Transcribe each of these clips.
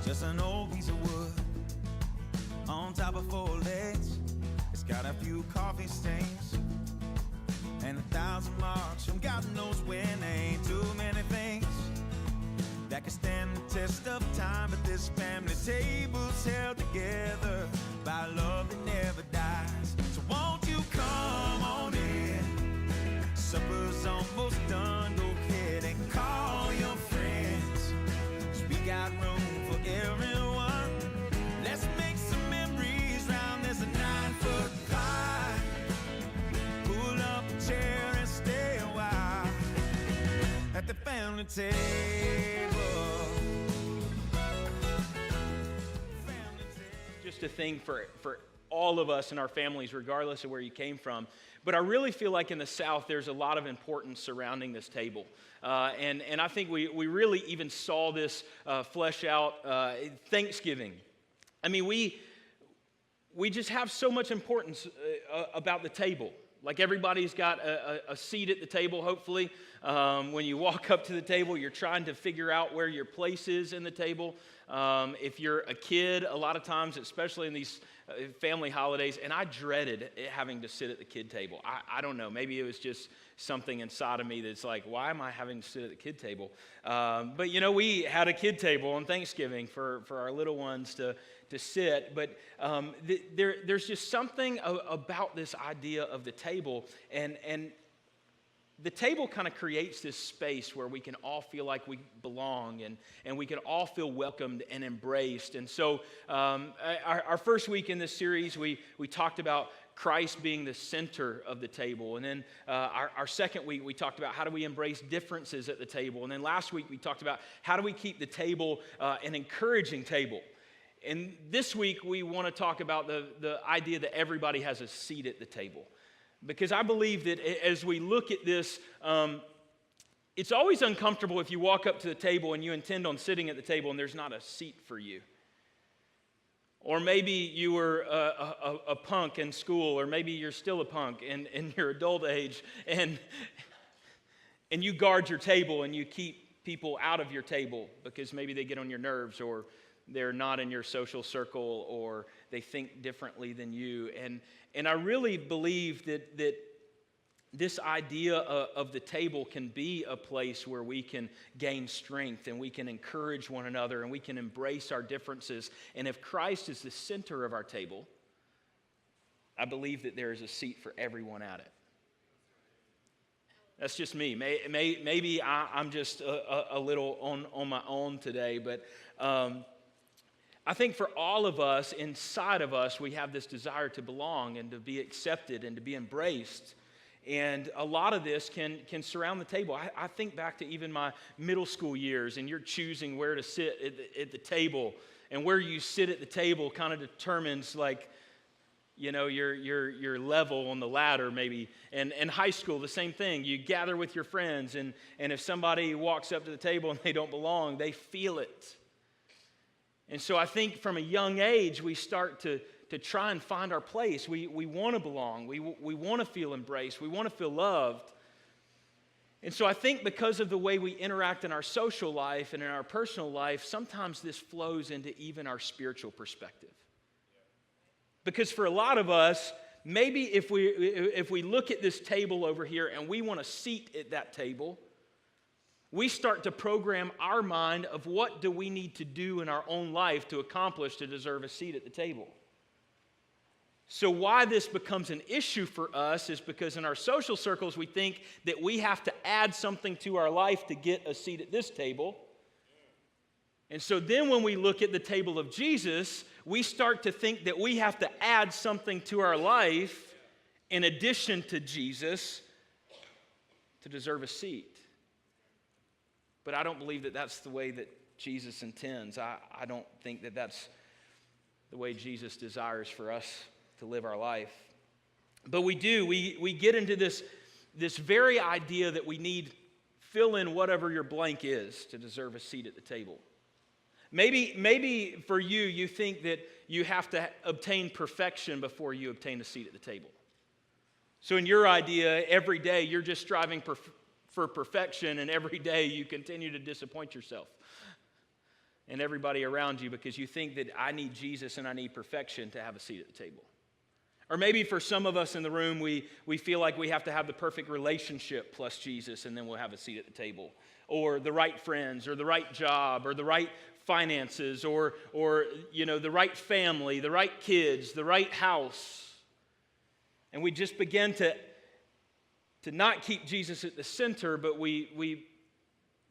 just an old piece of wood on top of four legs. It's got a few coffee stains and 1,000 marks from God knows when. Ain't too many things that can stand the test of time, but this family table's held together by love that never dies. So won't you come on in? Supper's almost done. Go ahead and call your friends, 'cause we got room for everyone. Let's make some memories round this 9-foot pie. Pull up a chair and stay a while at the family table. Just a thing for all of us and our families, regardless of where you came from. But I really feel like in the South, there's a lot of importance surrounding this table. And I think we really even saw this flesh out Thanksgiving. I mean, we just have so much importance about the table. Like everybody's got a seat at the table, hopefully. When you walk up to the table, you're trying to figure out where your place is in the table. If you're a kid, a lot of times, especially in these family holidays, and I dreaded having to sit at the kid table. I don't know, maybe it was just something inside of me that's like, why am I having to sit at the kid table? But you know, we had a kid table on Thanksgiving for our little ones to sit, but there's just something about this idea of the table, and the table kind of creates this space where we can all feel like we belong, and we can all feel welcomed and embraced. And so our first week in this series, we talked about Christ being the center of the table. And then our second week, we talked about how do we embrace differences at the table. And then last week, we talked about how do we keep the table an encouraging table. And this week, we want to talk about the idea that everybody has a seat at the table. Because I believe that as we look at this, it's always uncomfortable if you walk up to the table and you intend on sitting at the table and there's not a seat for you. Or maybe you were a punk in school, or maybe you're still a punk in your adult age, and you guard your table and you keep people out of your table because maybe they get on your nerves, or they're not in your social circle, or they think differently than you. And I really believe that this idea of the table can be a place where we can gain strength, and we can encourage one another, and we can embrace our differences. And if Christ is the center of our table, I believe that there is a seat for everyone at it. That's just me. Maybe I'm just a little on my own today, but I think for all of us, inside of us, we have this desire to belong and to be accepted and to be embraced. And a lot of this can surround the table. I think back to even my middle school years, and you're choosing where to sit at the table. And where you sit at the table kind of determines, like, you know, your level on the ladder maybe. And in high school, the same thing. You gather with your friends, and if somebody walks up to the table and they don't belong, they feel it. And so I think from a young age, we start to try and find our place. We want to belong. We want to feel embraced. We want to feel loved. And so I think because of the way we interact in our social life and in our personal life, sometimes this flows into even our spiritual perspective. Because for a lot of us, maybe if we look at this table over here and we want a seat at that table, we start to program our mind of what do we need to do in our own life to accomplish to deserve a seat at the table. So why this becomes an issue for us is because in our social circles we think that we have to add something to our life to get a seat at this table. And so then when we look at the table of Jesus, we start to think that we have to add something to our life in addition to Jesus to deserve a seat. But I don't believe that that's the way that Jesus intends. I don't think that that's the way Jesus desires for us to live our life. But we do. We get into this very idea that we need, fill in whatever your blank is to deserve a seat at the table. Maybe for you, you think that you have to obtain perfection before you obtain a seat at the table. So in your idea, every day you're just striving for perfection, and every day you continue to disappoint yourself. and everybody around you because you think that I need Jesus and I need perfection to have a seat at the table. Or maybe for some of us in the room, we feel like we have to have the perfect relationship plus Jesus, and then we'll have a seat at the table. Or the right friends, or the right job, or the right finances, or the right family, the right kids, the right house. And we just begin to not keep Jesus at the center, but we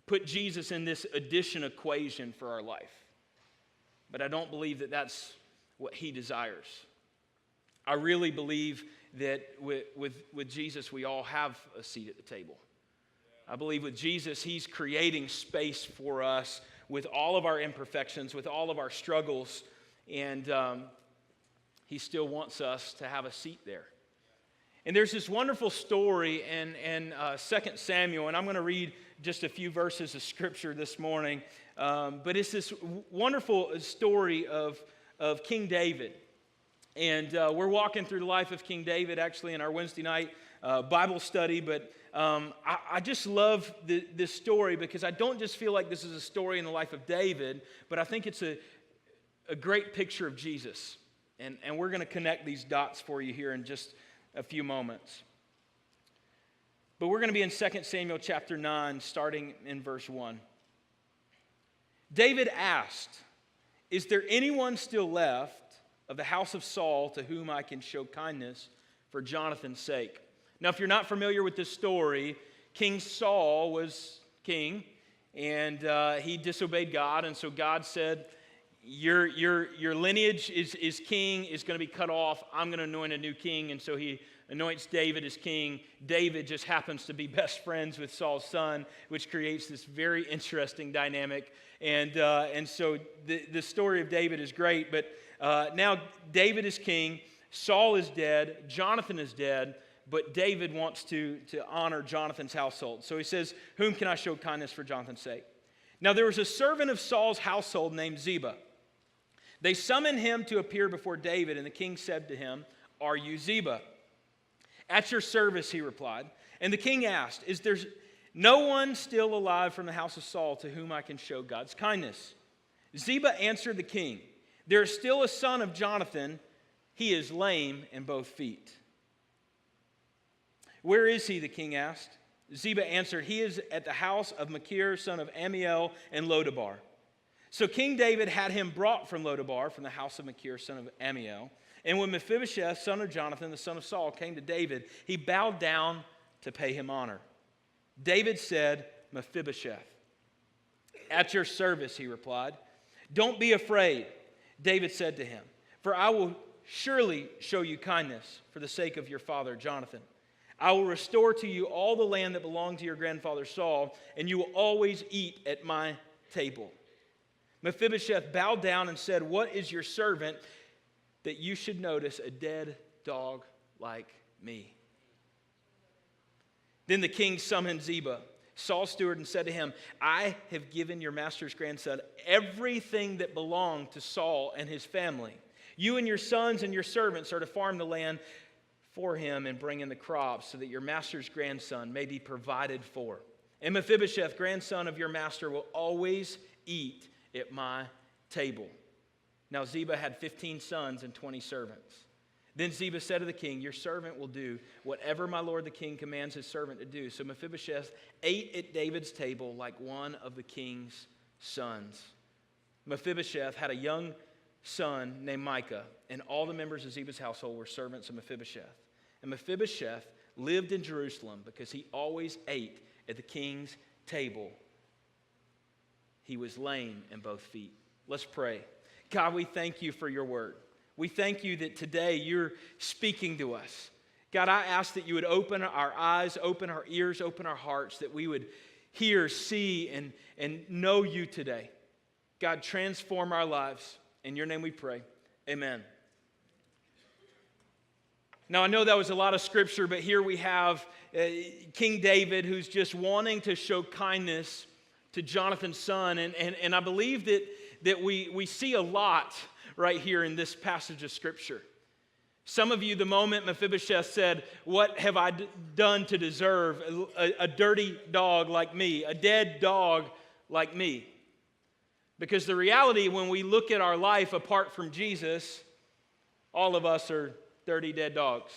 put Jesus in this addition equation for our life. But I don't believe that that's what he desires. I really believe that with Jesus, we all have a seat at the table. I believe with Jesus, he's creating space for us with all of our imperfections, with all of our struggles, and he still wants us to have a seat there. And there's this wonderful story in 2 Samuel, and I'm going to read just a few verses of Scripture this morning, but it's this wonderful story of King David. And we're walking through the life of King David, actually, in our Wednesday night Bible study. But I just love this story because I don't just feel like this is a story in the life of David, but I think it's a great picture of Jesus. And we're going to connect these dots for you here in just a few moments. But we're going to be in 2 Samuel chapter 9, starting in verse 1. David asked, "Is there anyone still left of the house of Saul to whom I can show kindness for Jonathan's sake?" Now, if you're not familiar with this story, King Saul was king, and he disobeyed God, and so God said, your lineage is king, is going to be cut off. I'm going to anoint a new king, and so he anoints David as king. David just happens to be best friends with Saul's son, which creates this very interesting dynamic, and so the story of David is great, but now David is king, Saul is dead, Jonathan is dead, but David wants to honor Jonathan's household. So he says, "Whom can I show kindness for Jonathan's sake?" Now there was a servant of Saul's household named Ziba. They summoned him to appear before David, and the king said to him, "Are you Ziba?" "At your service," he replied. And the king asked, "Is there no one still alive from the house of Saul to whom I can show God's kindness?" Ziba answered the king, "There is still a son of Jonathan. He is lame in both feet." "Where is he?" the king asked. Ziba answered, "He is at the house of Machir, son of Ammiel, in Lodabar." So King David had him brought from Lodabar, from the house of Machir, son of Ammiel. And when Mephibosheth, son of Jonathan, the son of Saul, came to David, he bowed down to pay him honor. David said, "Mephibosheth." "At your service," he replied. "Don't be afraid," David said to him, "for I will surely show you kindness for the sake of your father Jonathan. I will restore to you all the land that belonged to your grandfather Saul, and you will always eat at my table." Mephibosheth bowed down and said, "What is your servant that you should notice a dead dog like me?" Then the king summoned Ziba, Saul's steward, and said to him, "I have given your master's grandson everything that belonged to Saul and his family. You and your sons and your servants are to farm the land for him and bring in the crops so that your master's grandson may be provided for. And Mephibosheth, grandson of your master, will always eat at my table." Now Ziba had 15 sons and 20 servants. Then Ziba said to the king, "Your servant will do whatever my lord the king commands his servant to do." So Mephibosheth ate at David's table like one of the king's sons. Mephibosheth had a young son named Micah, and all the members of Ziba's household were servants of Mephibosheth. And Mephibosheth lived in Jerusalem because he always ate at the king's table. He was lame in both feet. Let's pray. God, we thank you for your word. We thank you that today you're speaking to us. God, I ask that you would open our eyes, open our ears, open our hearts, that we would hear, see, and know you today. God, transform our lives. In your name we pray. Amen. Now, I know that was a lot of scripture, but here we have King David who's just wanting to show kindness to Jonathan's son. And I believe that we see a lot right here in this passage of Scripture. Some of you, the moment Mephibosheth said, "What have I done to deserve a dirty dog like me, a dead dog like me?" Because the reality, when we look at our life apart from Jesus, all of us are dirty, dead dogs.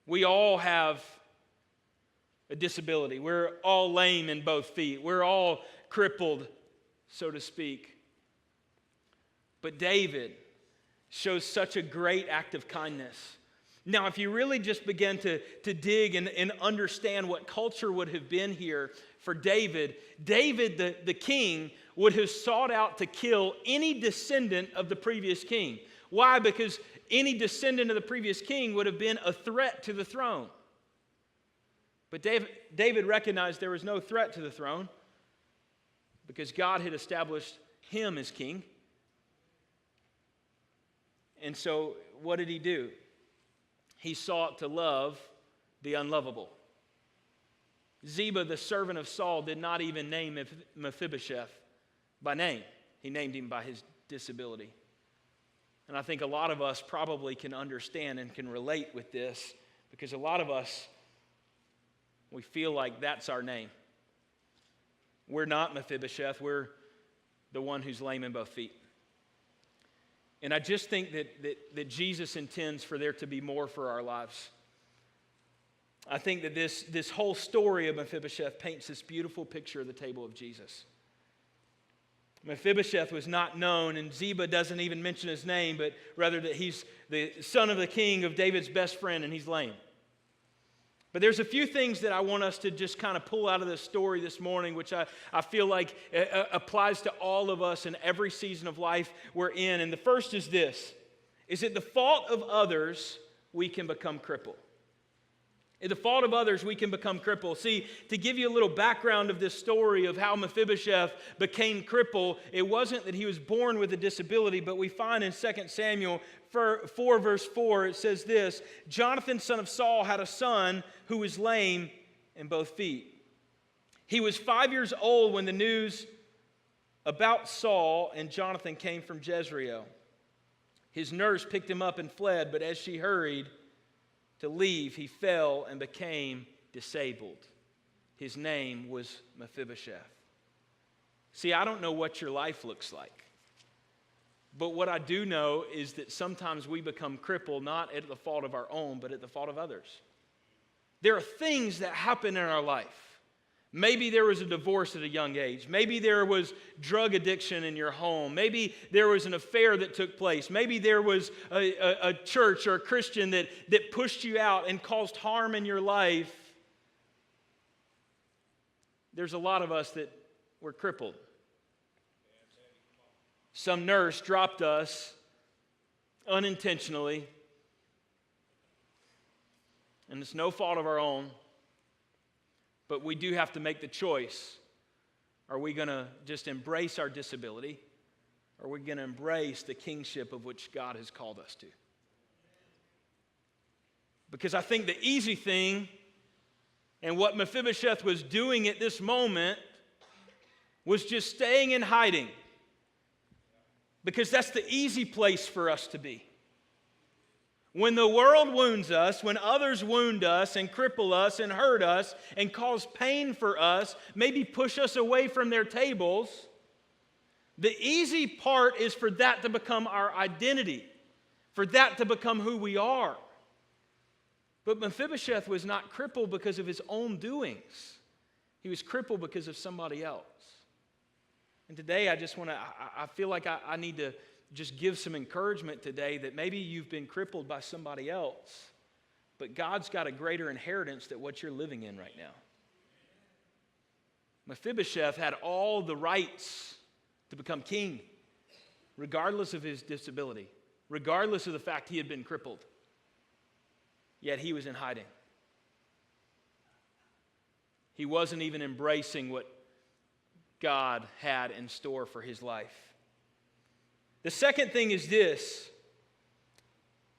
We all have a disability. We're all lame in both feet. We're all crippled, so to speak. But David shows such a great act of kindness. Now, if you really just begin to dig and understand what culture would have been here for David, the king, would have sought out to kill any descendant of the previous king. Why? Because any descendant of the previous king would have been a threat to the throne. But David recognized there was no threat to the throne because God had established him as king. And so what did he do? He sought to love the unlovable. Ziba, the servant of Saul, did not even name Mephibosheth by name. He named him by his disability. And I think a lot of us probably can understand and can relate with this because a lot of us, we feel like that's our name. We're not Mephibosheth. We're the one who's lame in both feet. And I just think that Jesus intends for there to be more for our lives. I think that this whole story of Mephibosheth paints this beautiful picture of the table of Jesus. Mephibosheth was not known, and Ziba doesn't even mention his name, but rather that he's the son of the king, of David's best friend, and he's lame. But there's a few things that I want us to just kind of pull out of this story this morning, which I feel like applies to all of us in every season of life we're in. And the first is this, is at the fault of others, we can become crippled. At the fault of others, we can become crippled. See, to give you a little background of this story of how Mephibosheth became crippled, it wasn't that he was born with a disability, but we find in 2 Samuel 4, verse 4, it says this, Jonathan, son of Saul, had a son who was lame in both feet. He was 5 years old when the news about Saul and Jonathan came from Jezreel. His nurse picked him up and fled, but as she hurried to leave, he fell and became disabled. His name was Mephibosheth. See, I don't know what your life looks like. But what I do know is that sometimes we become crippled, not at the fault of our own, but at the fault of others. There are things that happen in our life. Maybe there was a divorce at a young age. Maybe there was drug addiction in your home. Maybe there was an affair that took place. Maybe there was a church or a Christian that pushed you out and caused harm in your life. There's a lot of us that were crippled. Some nurse dropped us unintentionally, and it's no fault of our own, but we do have to make the choice. Are we going to just embrace our disability, or are we going to embrace the kingship of which God has called us to? Because I think the easy thing, and what Mephibosheth was doing at this moment, was just staying in hiding. Because that's the easy place for us to be. When the world wounds us, when others wound us and cripple us and hurt us and cause pain for us, maybe push us away from their tables, the easy part is for that to become our identity, for that to become who we are. But Mephibosheth was not crippled because of his own doings. He was crippled because of somebody else. And today I feel like I need to just give some encouragement today that maybe you've been crippled by somebody else, but God's got a greater inheritance than what you're living in right now. Mephibosheth had all the rights to become king, regardless of his disability, regardless of the fact he had been crippled, yet he was in hiding. He wasn't even embracing what God had in store for his life. The second thing is this,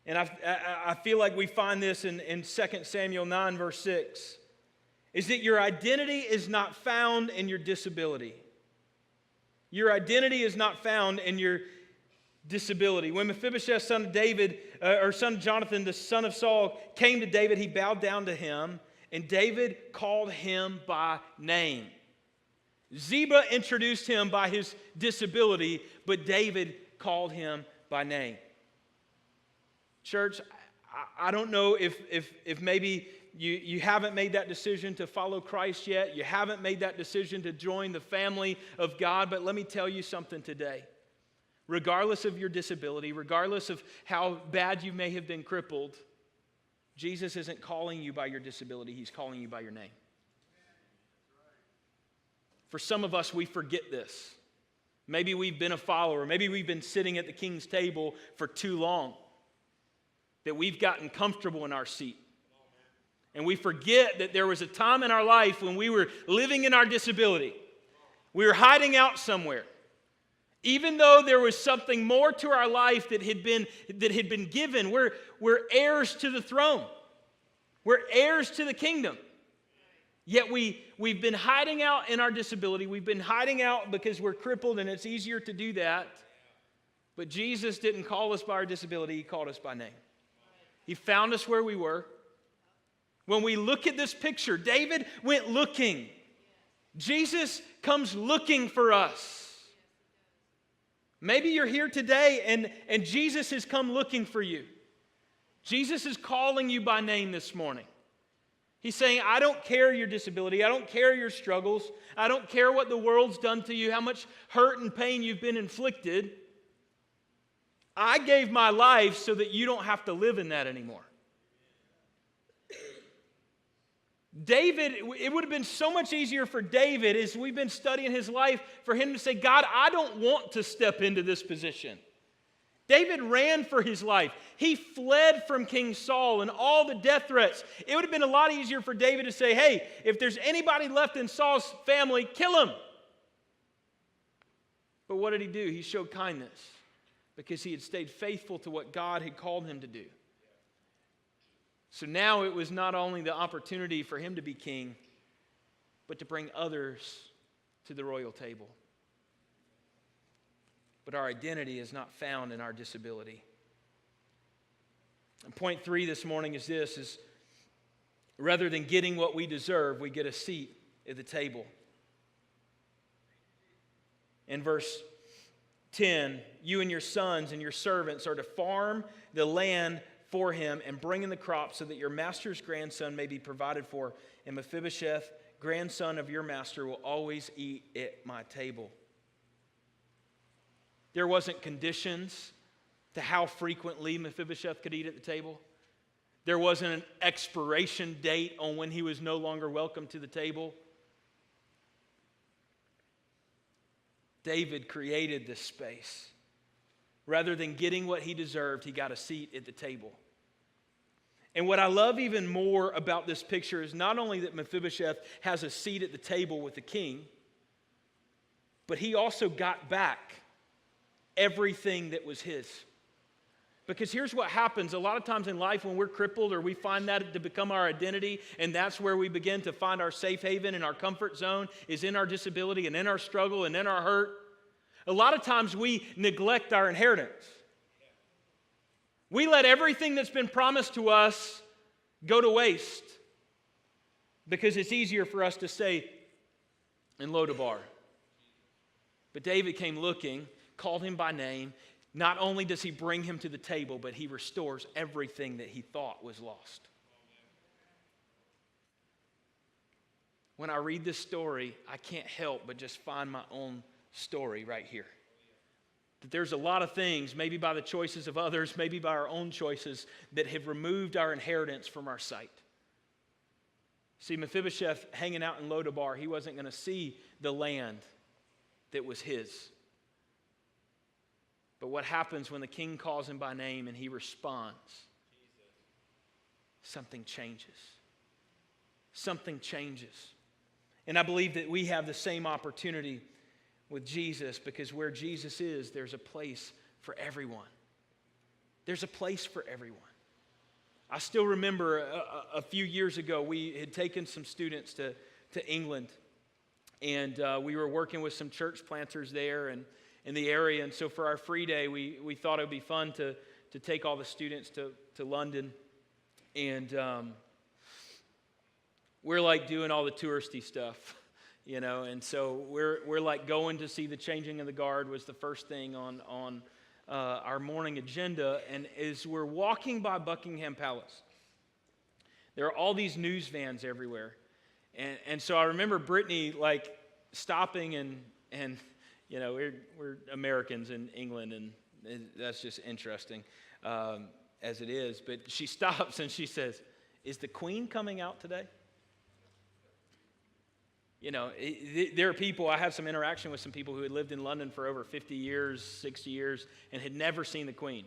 and I feel like we find this in 2 Samuel 9, verse 6, is that your identity is not found in your disability. Your identity is not found in your disability. When Mephibosheth, son of Jonathan, the son of Saul, came to David, he bowed down to him, and David called him by name. Ziba introduced him by his disability, but David called him by name. Church, I don't know if maybe you haven't made that decision to follow Christ yet. You haven't made that decision to join the family of God, but let me tell you something today. Regardless of your disability, regardless of how bad you may have been crippled, Jesus isn't calling you by your disability. He's calling you by your name. For some of us, we forget this. Maybe we've been a follower. Maybe we've been sitting at the King's table for too long, that we've gotten comfortable in our seat. And we forget that there was a time in our life when we were living in our disability. We were hiding out somewhere. Even though there was something more to our life that had been given, we're heirs to the throne. We're heirs to the kingdom. Yet we've been hiding out in our disability. We've been hiding out because we're crippled and it's easier to do that. But Jesus didn't call us by our disability. He called us by name. He found us where we were. When we look at this picture, David went looking. Jesus comes looking for us. Maybe you're here today and Jesus has come looking for you. Jesus is calling you by name this morning. He's saying, I don't care your disability. I don't care your struggles. I don't care what the world's done to you, how much hurt and pain you've been inflicted. I gave my life so that you don't have to live in that anymore. David, it would have been so much easier for David, as we've been studying his life, for him to say, God, I don't want to step into this position. David ran for his life. He fled from King Saul and all the death threats. It would have been a lot easier for David to say, hey, if there's anybody left in Saul's family, kill him. But what did he do? He showed kindness because he had stayed faithful to what God had called him to do. So now it was not only the opportunity for him to be king, but to bring others to the royal table. But our identity is not found in our disability. And point 3 this morning is this, is rather than getting what we deserve, we get a seat at the table. In verse 10, you and your sons and your servants are to farm the land for him and bring in the crops so that your master's grandson may be provided for. And Mephibosheth, grandson of your master, will always eat at my table. There wasn't conditions to how frequently Mephibosheth could eat at the table. There wasn't an expiration date on when he was no longer welcome to the table. David created this space. Rather than getting what he deserved, he got a seat at the table. And what I love even more about this picture is not only that Mephibosheth has a seat at the table with the king, but he also got back everything that was his. Because here's what happens a lot of times in life when we're crippled or we find that to become our identity, and that's where we begin to find our safe haven and our comfort zone is in our disability and in our struggle and in our hurt. A lot of times we neglect our inheritance. We let everything that's been promised to us go to waste because it's easier for us to stay in Lodabar. But David came looking, called him by name. Not only does he bring him to the table, but he restores everything that he thought was lost. When I read this story, I can't help but just find my own story right here. That there's a lot of things, maybe by the choices of others, maybe by our own choices, that have removed our inheritance from our sight. See, Mephibosheth hanging out in Lodabar, he wasn't going to see the land that was his. But what happens when the king calls him by name and he responds? Something changes. Something changes. And I believe that we have the same opportunity with Jesus, because where Jesus is, there's a place for everyone. There's a place for everyone. I still remember a few years ago, we had taken some students to England, and we were working with some church planters there and in the area. And so for our free day, we thought it would be fun to take all the students to London. And we're like doing all the touristy stuff. you know, and so we're like going to see the changing of the guard was the first thing on our morning agenda. And as we're walking by Buckingham Palace, there are all these news vans everywhere. And so I remember Brittany like stopping and you know, we're Americans in England, and that's just interesting as it is. But she stops and she says, "Is the Queen coming out today?" You know, there are people, I had some interaction with some people who had lived in London for over 50 years, 60 years, and had never seen the Queen.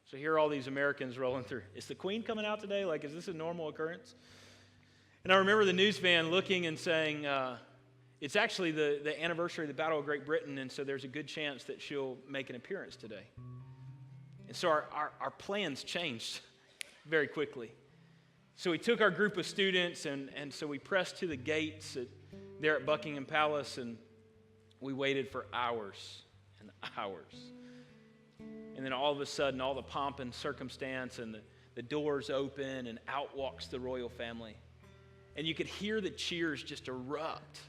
So here are all these Americans rolling through. "Is the Queen coming out today? Like, is this a normal occurrence?" And I remember the news van looking and saying, it's actually the anniversary of the Battle of Great Britain, and so there's a good chance that she'll make an appearance today. And so our plans changed very quickly. So we took our group of students, and so we pressed to the gates there at Buckingham Palace, and we waited for hours and hours. And then all of a sudden, all the pomp and circumstance, and the doors open, and out walks the royal family. And you could hear the cheers just erupt.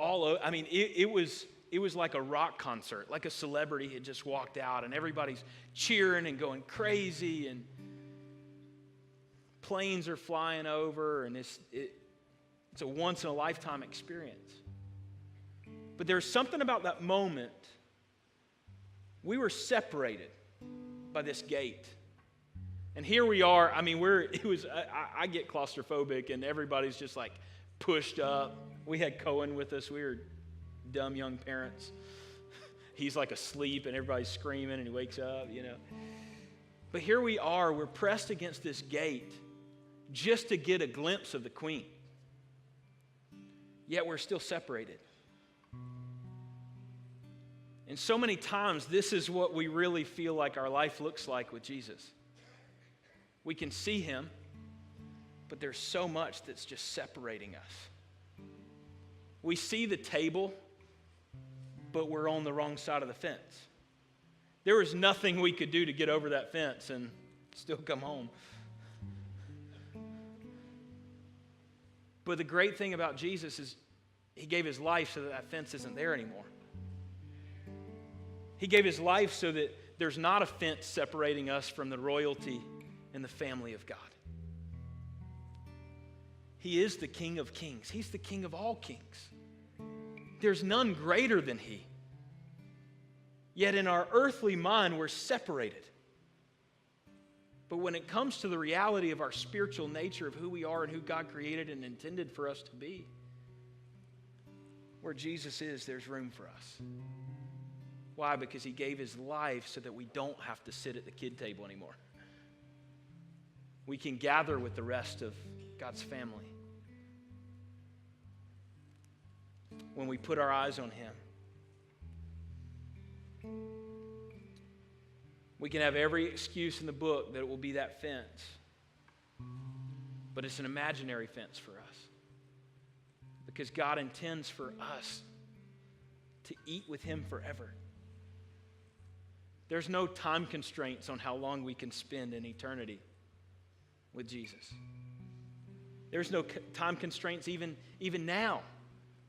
I mean, it was like a rock concert, like a celebrity had just walked out, and everybody's cheering and going crazy, and planes are flying over, and it's a once-in-a-lifetime experience. But there's something about that moment. We were separated by this gate. And here we are. I mean, I get claustrophobic, and everybody's just like pushed up. We had Cohen with us. We were dumb young parents. He's like asleep, and everybody's screaming, and he wakes up, you know. But here we are. We're pressed against this gate just to get a glimpse of the Queen. Yet we're still separated. And so many times, this is what we really feel like our life looks like with Jesus. We can see him, but there's so much that's just separating us. We see the table, but we're on the wrong side of the fence. There was nothing we could do to get over that fence and still come home. But the great thing about Jesus is he gave his life so that that fence isn't there anymore. He gave his life so that there's not a fence separating us from the royalty and the family of God. He is the King of kings. He's the King of all kings. There's none greater than he. Yet in our earthly mind, we're separated. But when it comes to the reality of our spiritual nature of who we are and who God created and intended for us to be, where Jesus is, there's room for us. Why? Because he gave his life so that we don't have to sit at the kid table anymore. We can gather with the rest of God's family when we put our eyes on him. We can have every excuse in the book that it will be that fence, but it's an imaginary fence for us because God intends for us to eat with him forever. There's no time constraints on how long we can spend in eternity with Jesus. There's no time constraints even now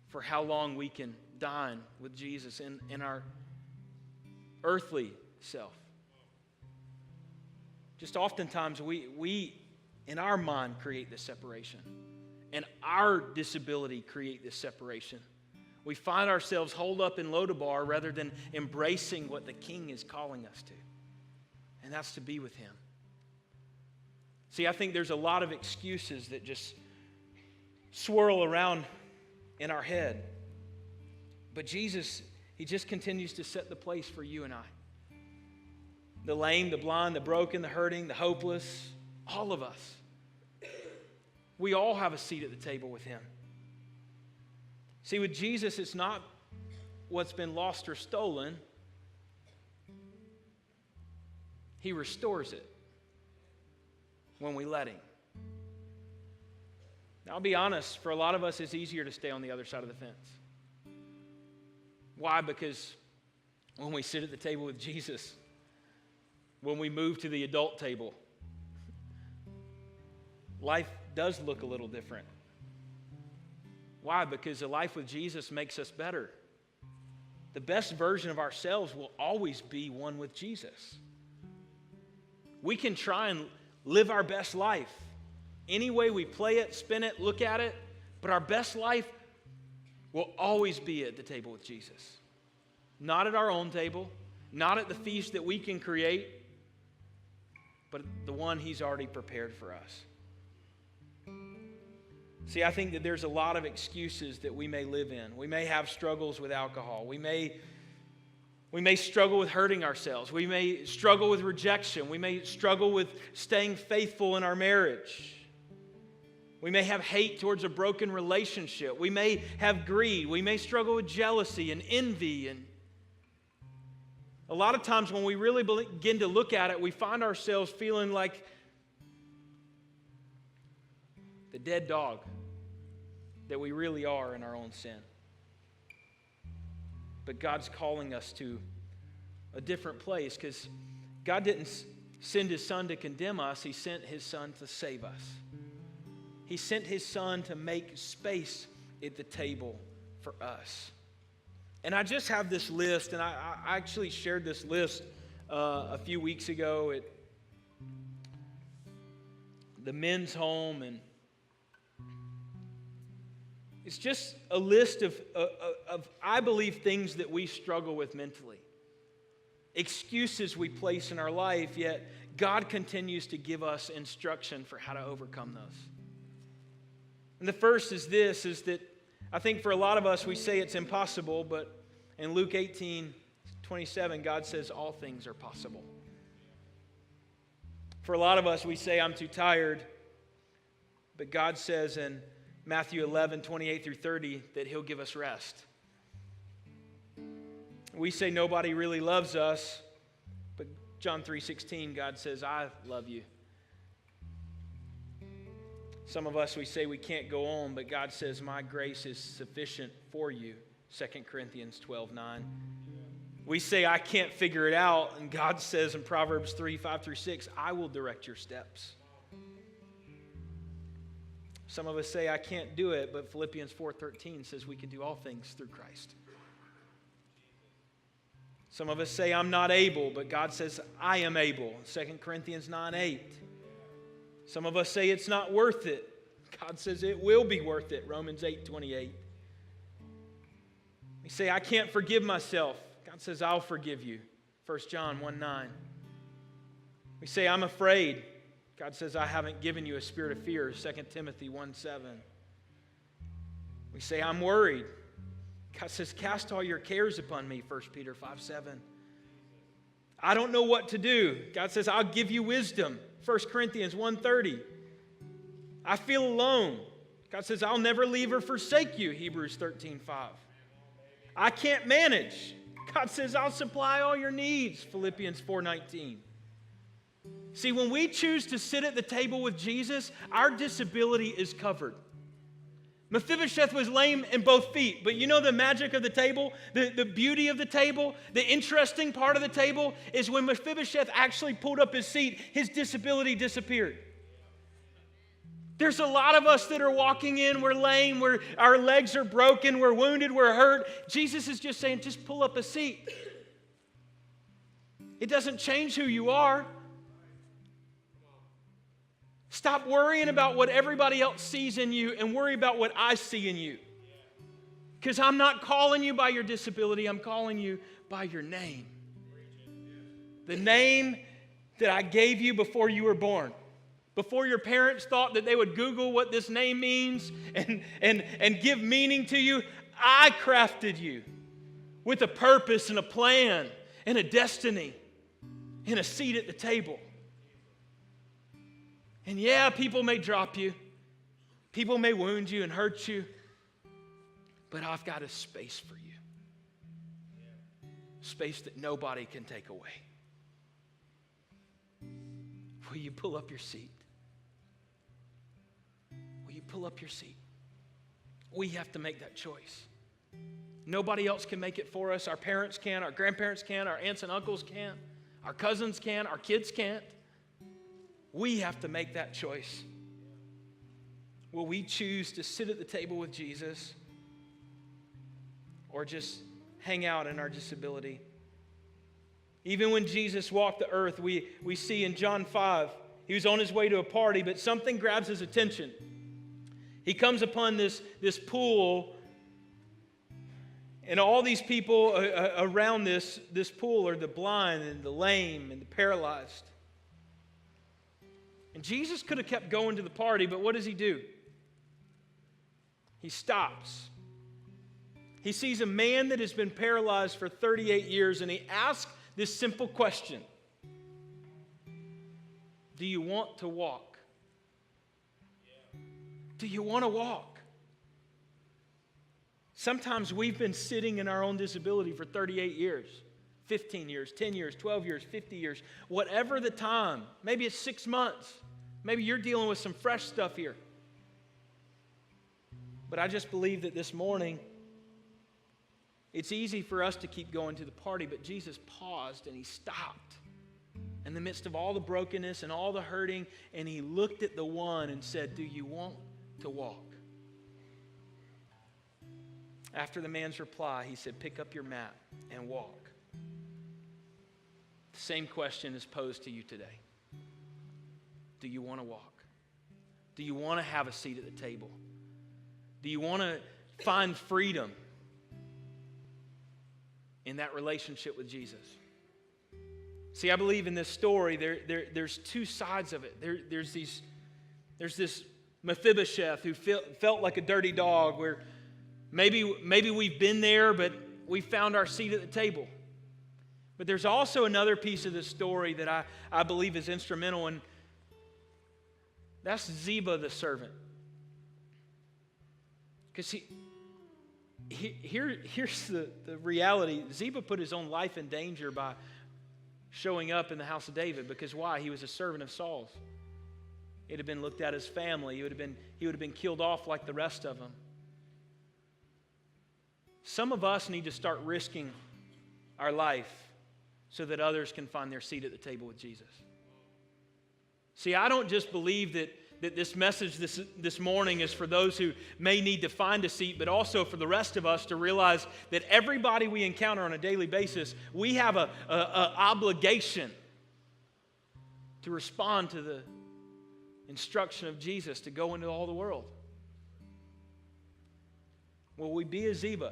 for how long we can dine with Jesus in our earthly self. Just oftentimes we in our mind create this separation, and our disability create this separation. We find ourselves holed up in Lodabar rather than embracing what the King is calling us to, and that's to be with him. See, I think there's a lot of excuses that just swirl around in our head. But Jesus, he just continues to set the place for you and I. The lame, the blind, the broken, the hurting, the hopeless, all of us. We all have a seat at the table with him. See, with Jesus, it's not what's been lost or stolen. He restores it when we let him. Now, I'll be honest, for a lot of us, it's easier to stay on the other side of the fence. Why? Because when we sit at the table with Jesus, when we move to the adult table, life does look a little different. Why? Because a life with Jesus makes us better. The best version of ourselves will always be one with Jesus. We can try and live our best life. Any way we play it, spin it, look at it, but our best life will always be at the table with Jesus. Not at our own table, not at the feast that we can create, but the one He's already prepared for us. See, I think that there's a lot of excuses that we may live in. We may have struggles with alcohol. We may struggle with hurting ourselves. We may struggle with rejection. We may struggle with staying faithful in our marriage. We may have hate towards a broken relationship. We may have greed. We may struggle with jealousy and envy. And a lot of times when we really begin to look at it, we find ourselves feeling like the dead dog that we really are in our own sin. But God's calling us to a different place because God didn't send His Son to condemn us. He sent His Son to save us. He sent His Son to make space at the table for us. And I just have this list, and I actually shared this list a few weeks ago at the men's home, and it's just a list of I believe, things that we struggle with mentally. Excuses we place in our life, yet God continues to give us instruction for how to overcome those. And the first is this, is that I think for a lot of us, we say it's impossible, but in Luke 18:27, God says all things are possible. For a lot of us, we say, I'm too tired, but God says in Matthew 11:28-30 that He'll give us rest. We say nobody really loves us, but John 3:16, God says, I love you. Some of us, we say we can't go on, but God says, my grace is sufficient for you. 2 Corinthians 12:9. We say, I can't figure it out, and God says in Proverbs 3:5-6, I will direct your steps. Some of us say, I can't do it, but Philippians 4:13 says we can do all things through Christ. Some of us say, I'm not able, but God says, I am able. 2 Corinthians 9:8. Some of us say it's not worth it. God says it will be worth it. Romans 8:28. We say, I can't forgive myself. God says, I'll forgive you. 1 John 1:9. We say, I'm afraid. God says, I haven't given you a spirit of fear. 2 Timothy 1:7. We say, I'm worried. God says, cast all your cares upon me. 1 Peter 5:7. I don't know what to do. God says, I'll give you wisdom. 1 Corinthians 1:30. I feel alone. God says, I'll never leave or forsake you. Hebrews 13:5. I can't manage. God says, I'll supply all your needs. Philippians 4:19. See, when we choose to sit at the table with Jesus, our disability is covered. Mephibosheth was lame in both feet, but you know the magic of the table, the beauty of the table, the interesting part of the table is when Mephibosheth actually pulled up his seat, his disability disappeared. There's a lot of us that are walking in, we're lame, our legs are broken, we're wounded, we're hurt. Jesus is just saying, just pull up a seat. It doesn't change who you are. Stop worrying about what everybody else sees in you and worry about what I see in you. Because I'm not calling you by your disability, I'm calling you by your name. The name that I gave you before you were born. Before your parents thought that they would Google what this name means and give meaning to you, I crafted you with a purpose and a plan and a destiny and a seat at the table. And yeah, people may drop you. People may wound you and hurt you. But I've got a space for you. Space that nobody can take away. Will you pull up your seat? Will you pull up your seat? We have to make that choice. Nobody else can make it for us. Our parents can, our grandparents can, our aunts and uncles can, our cousins can, our kids can't. We have to make that choice. Will we choose to sit at the table with Jesus or just hang out in our disability? Even when Jesus walked the earth, we see in John 5, he was on his way to a party, but something grabs his attention. He comes upon this pool, and all these people around this pool are the blind and the lame and the paralyzed. And Jesus could have kept going to the party, but what does he do? He stops. He sees a man that has been paralyzed for 38 years, and he asks this simple question: do you want to walk? Do you want to walk? Sometimes we've been sitting in our own disability for 38 years, 15 years, 10 years, 12 years, 50 years, whatever the time. Maybe it's 6 months. Maybe you're dealing with some fresh stuff here. But I just believe that this morning, it's easy for us to keep going to the party, but Jesus paused and he stopped in the midst of all the brokenness and all the hurting, and he looked at the one and said, do you want to walk? After the man's reply, he said, pick up your mat and walk. The same question is posed to you today. Do you want to walk? Do you want to have a seat at the table? Do you want to find freedom in that relationship with Jesus? See, I believe in this story, there's two sides of it. There's this Mephibosheth who felt like a dirty dog, where maybe we've been there, but we found our seat at the table. But there's also another piece of the story that I believe is instrumental, and that's Ziba the servant. Because here's the reality. Ziba put his own life in danger by showing up in the house of David. Because why? He was a servant of Saul's. It had been looked at as family. He would have been killed off like the rest of them. Some of us need to start risking our life so that others can find their seat at the table with Jesus. See, I don't just believe that this message this morning is for those who may need to find a seat, but also for the rest of us to realize that everybody we encounter on a daily basis, we have a obligation to respond to the instruction of Jesus to go into all the world. Will we be a Ziba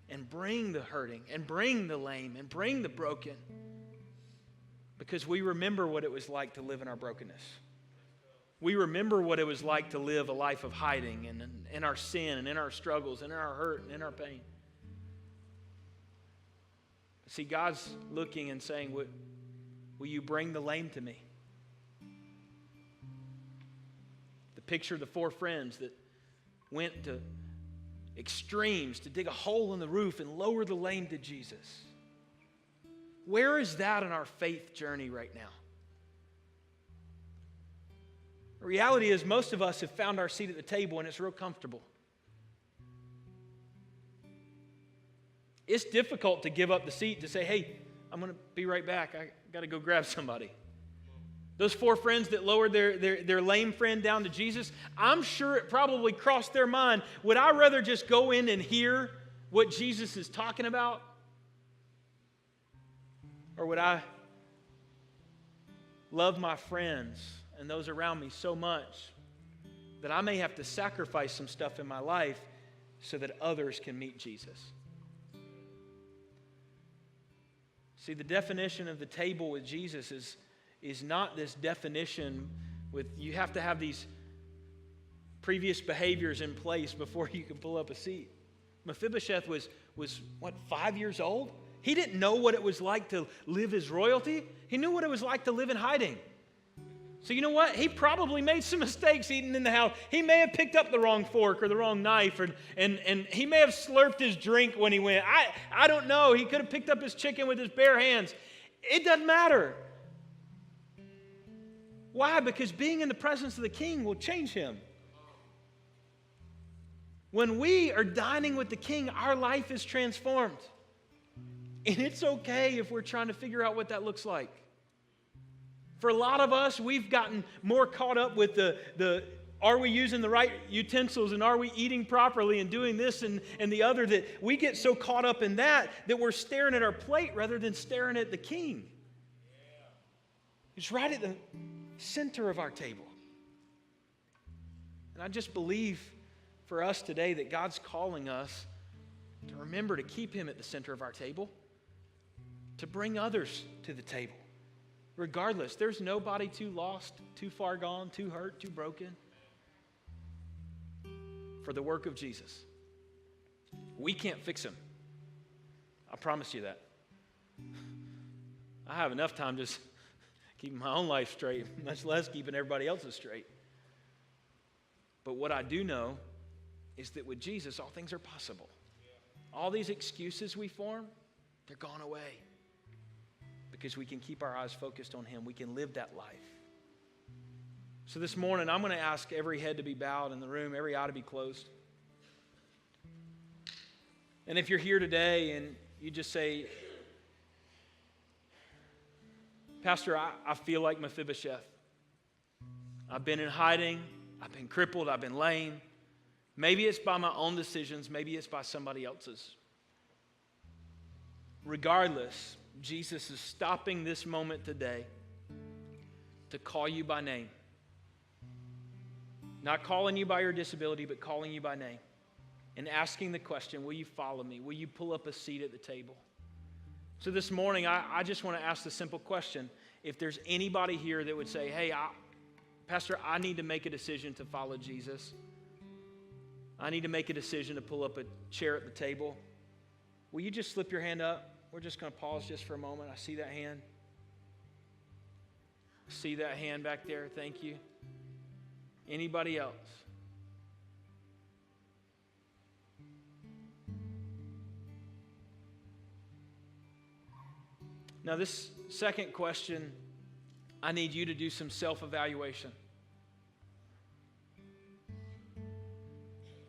and bring the hurting and bring the lame and bring the broken? Because we remember what it was like to live in our brokenness. We remember what it was like to live a life of hiding and in our sin and in our struggles and in our hurt and in our pain. See, God's looking and saying, will you bring the lame to me? The picture of the 4 friends that went to extremes to dig a hole in the roof and lower the lame to Jesus. Where is that in our faith journey right now? The reality is most of us have found our seat at the table and it's real comfortable. It's difficult to give up the seat to say, hey, I'm going to be right back. I got to go grab somebody. Those 4 friends that lowered their lame friend down to Jesus, I'm sure it probably crossed their mind, would I rather just go in and hear what Jesus is talking about? Or would I love my friends and those around me so much that I may have to sacrifice some stuff in my life so that others can meet Jesus? See, the definition of the table with Jesus is not this definition with you have to have these previous behaviors in place before you can pull up a seat. Mephibosheth was 5 years old? He didn't know what it was like to live as royalty. He knew what it was like to live in hiding. So you know what? He probably made some mistakes eating in the house. He may have picked up the wrong fork or the wrong knife, and he may have slurped his drink when he went. I don't know. He could have picked up his chicken with his bare hands. It doesn't matter. Why? Because being in the presence of the King will change him. When we are dining with the King, our life is transformed. And it's okay if we're trying to figure out what that looks like. For a lot of us, we've gotten more caught up with Are we using the right utensils, and are we eating properly and doing this and the other? That we get so caught up in that we're staring at our plate rather than staring at the King. He's right at the center of our table. And I just believe for us today that God's calling us to remember to keep Him at the center of our table, to bring others to the table. Regardless, there's nobody too lost, too far gone, too hurt, too broken for the work of Jesus. We can't fix Him. I promise you that. I have enough time just keeping my own life straight, much less keeping everybody else's straight. But what I do know is that with Jesus, all things are possible. All these excuses we form, they're gone away. Because we can keep our eyes focused on Him. We can live that life. So this morning, I'm going to ask every head to be bowed in the room, every eye to be closed. And if you're here today and you just say, Pastor, I feel like Mephibosheth. I've been in hiding. I've been crippled. I've been lame. Maybe it's by my own decisions. Maybe it's by somebody else's. Regardless, Jesus is stopping this moment today to call you by name. Not calling you by your disability, but calling you by name. And asking the question, will you follow me? Will you pull up a seat at the table? So this morning, I just want to ask the simple question. If there's anybody here that would say, hey, Pastor, I need to make a decision to follow Jesus. I need to make a decision to pull up a chair at the table. Will you just slip your hand up? We're just going to pause just for a moment. I see that hand. I see that hand back there. Thank you. Anybody else? Now, this second question, I need you to do some self-evaluation.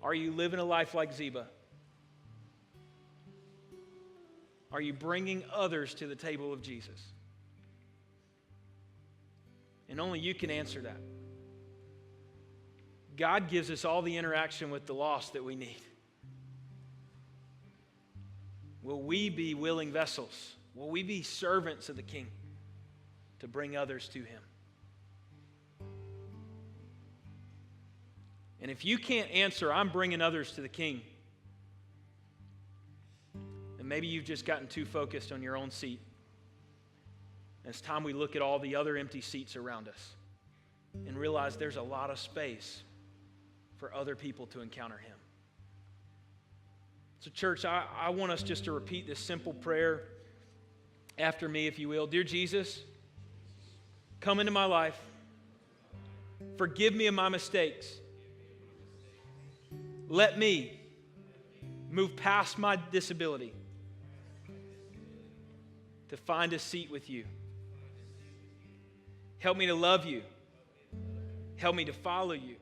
Are you living a life like Ziba? Are you bringing others to the table of Jesus? And only you can answer that. God gives us all the interaction with the lost that we need. Will we be willing vessels? Will we be servants of the King to bring others to Him? And if you can't answer, I'm bringing others to the King, then maybe you've just gotten too focused on your own seat. And it's time we look at all the other empty seats around us and realize there's a lot of space for other people to encounter Him. So church, I want us just to repeat this simple prayer after me, if you will. Dear Jesus, come into my life. Forgive me of my mistakes. Let me move past my disability to find a seat with you. Help me to love you. Help me to follow you.